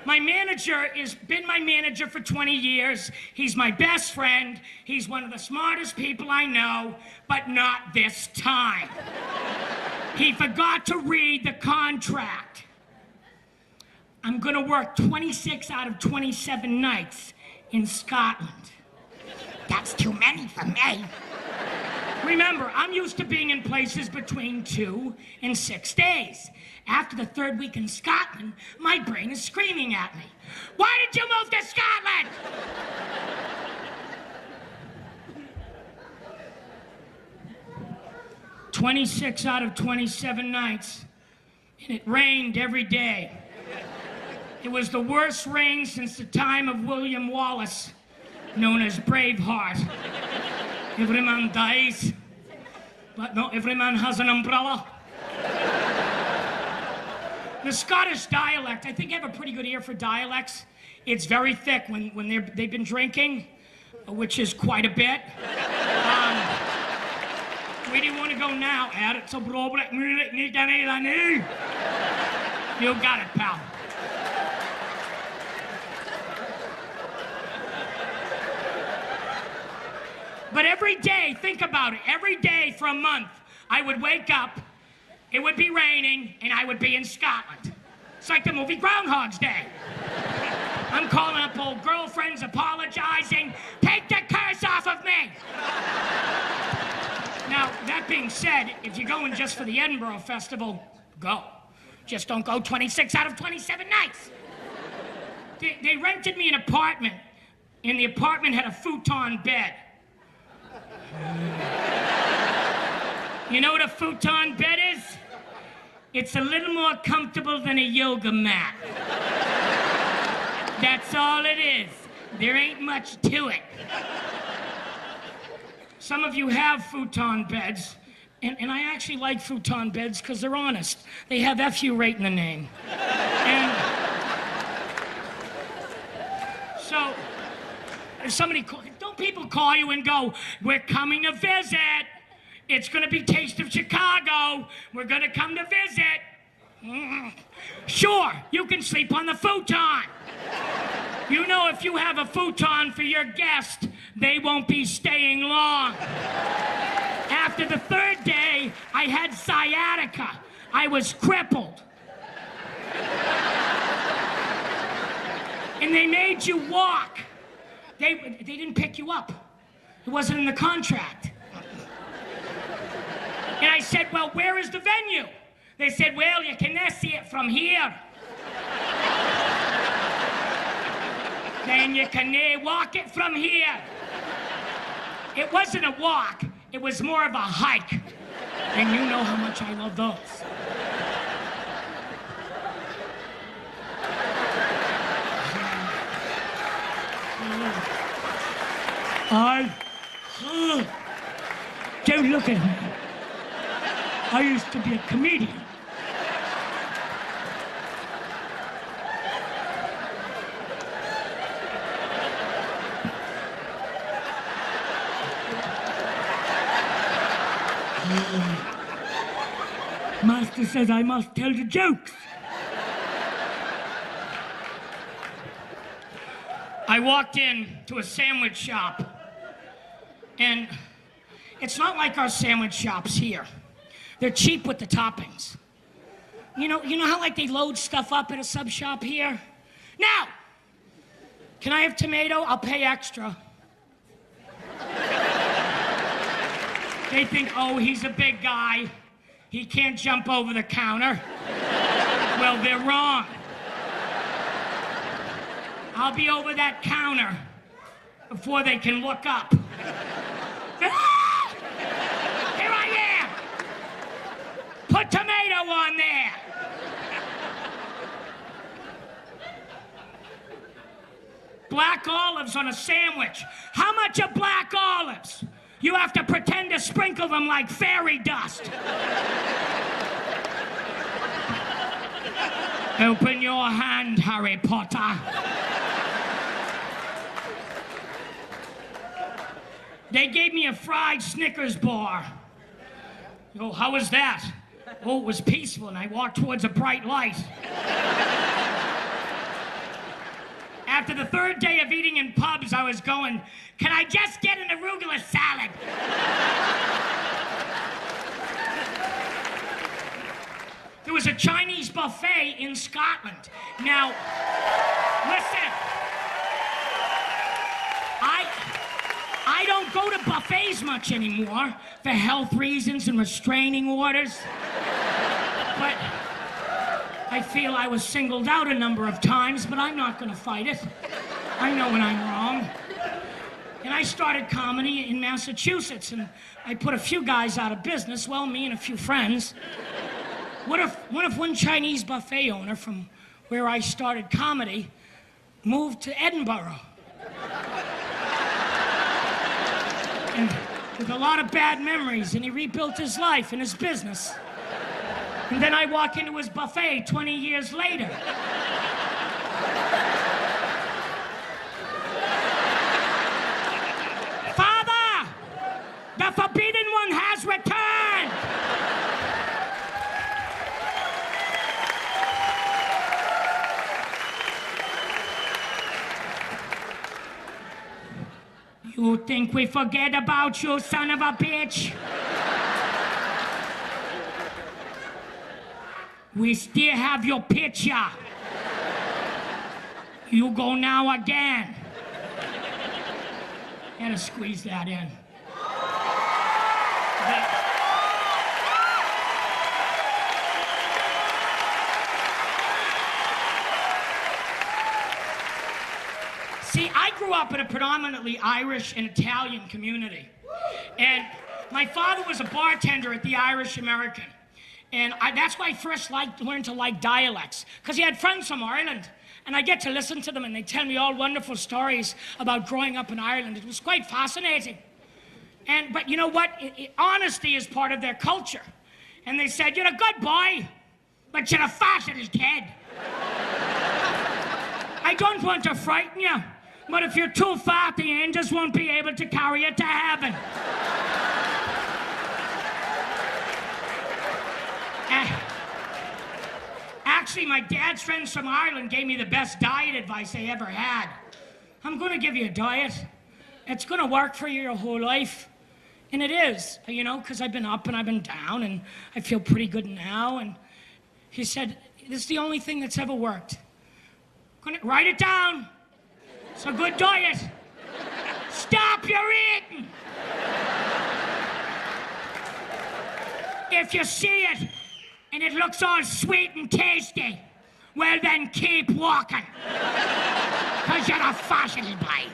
My manager has been my manager for 20 years. He's my best friend. He's one of the smartest people I know, but not this time. He forgot to read the contract. I'm gonna work 26 out of 27 nights in Scotland. That's too many for me. Remember, I'm used to being in places between 2 and 6 days. After the third week in Scotland, my brain is screaming at me. Why did you move to Scotland? 26 out of 27 nights, and it rained every day. It was the worst rain since the time of William Wallace, known as Braveheart. Every man dies, but not every man has an umbrella. The Scottish dialect, I think I have a pretty good ear for dialects. It's very thick when they've been drinking, which is quite a bit. Where do you want to go now, Ed? It's a problem. You got it, pal. But every day, think about it, every day for a month, I would wake up, it would be raining, and I would be in Scotland. It's like the movie Groundhog's Day. I'm calling up old girlfriends, apologizing. Take the curse off of me! Now, that being said, if you're going just for the Edinburgh Festival, go. Just don't go 26 out of 27 nights. They rented me an apartment, and the apartment had a futon bed. You know what a futon bed is? It's a little more comfortable than a yoga mat. That's all it is. There ain't much to it. Some of you have futon beds, and I actually like futon beds because they're honest. They have FU right in the name. And so, if somebody don't people call you and go, we're coming to visit. It's going to be Taste of Chicago. We're going to come to visit. Sure, you can sleep on the futon. You know, if you have a futon for your guest, they won't be staying long. After the third day, I had sciatica. I was crippled. And they made you walk. They didn't pick you up. It wasn't in the contract. And I said, well, where is the venue? They said, well, you can see it from here. Then you can walk it from here. It wasn't a walk, it was more of a hike. And you know how much I love those. Don't look at me. I used to be a comedian. Master says I must tell the jokes. I walked in to a sandwich shop, and it's not like our sandwich shops here. They're cheap with the toppings. You know how like they load stuff up at a sub shop here? Now, can I have tomato? I'll pay extra. They think, oh, he's a big guy. He can't jump over the counter. Well, they're wrong. I'll be over that counter before they can look up. Ah! Here I am! Put tomato on there! Black olives on a sandwich. How much are black olives? You have to pretend to sprinkle them like fairy dust. Open your hand, Harry Potter. They gave me a fried Snickers bar. Oh, how was that? Oh, it was peaceful, and I walked towards a bright light. After the third day of eating in pubs, I was going, can I just get an arugula salad? There was a Chinese buffet in Scotland. Now, listen. I I don't go to buffets much anymore for health reasons and restraining orders. But I feel I was singled out a number of times, but I'm not going to fight it. I know when I'm wrong. And I started comedy in Massachusetts, and I put a few guys out of business, well, me and a few friends. What if one Chinese buffet owner from where I started comedy moved to Edinburgh? And with a lot of bad memories, and he rebuilt his life and his business. And then I walk into his buffet 20 years later. Father, the Forbidden One has returned. You think we forget about you, son of a bitch? We still have your picture. You go now again. Had to squeeze that in. See, I grew up in a predominantly Irish and Italian community. And my father was a bartender at the Irish American. And that's why I first learned to like dialects, because he had friends from Ireland. And I get to listen to them, and they tell me all wonderful stories about growing up in Ireland. It was quite fascinating. But you know what? Honesty is part of their culture. And they said, you're a good boy, but you're a fascist kid. I don't want to frighten you, but if you're too fat, the angels won't be able to carry you to heaven. Actually, my dad's friends from Ireland gave me the best diet advice they ever had. I'm going to give you a diet. It's going to work for you your whole life. And it is, you know, because I've been up and I've been down, and I feel pretty good now. And he said, this is the only thing that's ever worked. Write it down. It's a good diet. Stop your eating. If you see it, and it looks all sweet and tasty, well then keep walking. Because you're a fascist boy.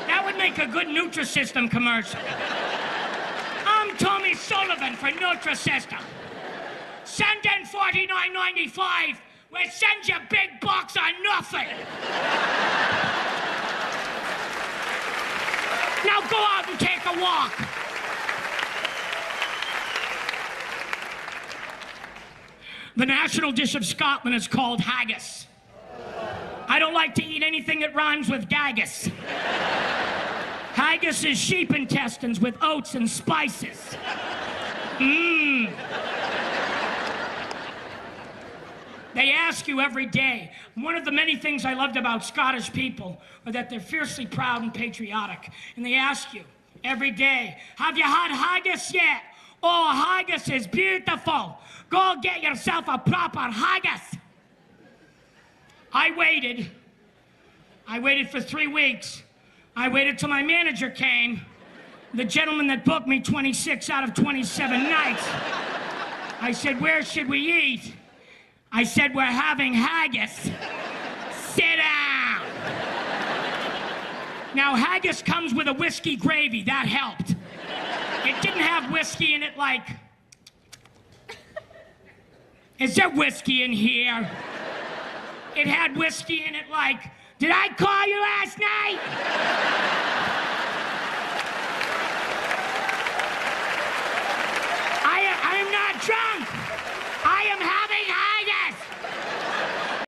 That would make a good Nutrisystem commercial. I'm Tommy Sullivan for Nutrisystem. Send in $49.95. We'll send you a big box of nothing. Now go out and take a walk. The national dish of Scotland is called haggis. I don't like to eat anything that rhymes with gaggis. Haggis is sheep intestines with oats and spices. Mmm. They ask you every day. One of the many things I loved about Scottish people are that they're fiercely proud and patriotic. And they ask you every day, have you had haggis yet? Oh, haggis is beautiful. Go get yourself a proper haggis. I waited for 3 weeks. I waited till my manager came, the gentleman that booked me 26 out of 27 nights. I said, where should we eat? I said, we're having haggis. Sit down. Now, haggis comes with a whiskey gravy. That helped. It didn't have whiskey in it like... Is there whiskey in here? It had whiskey in it like, did I call you last night?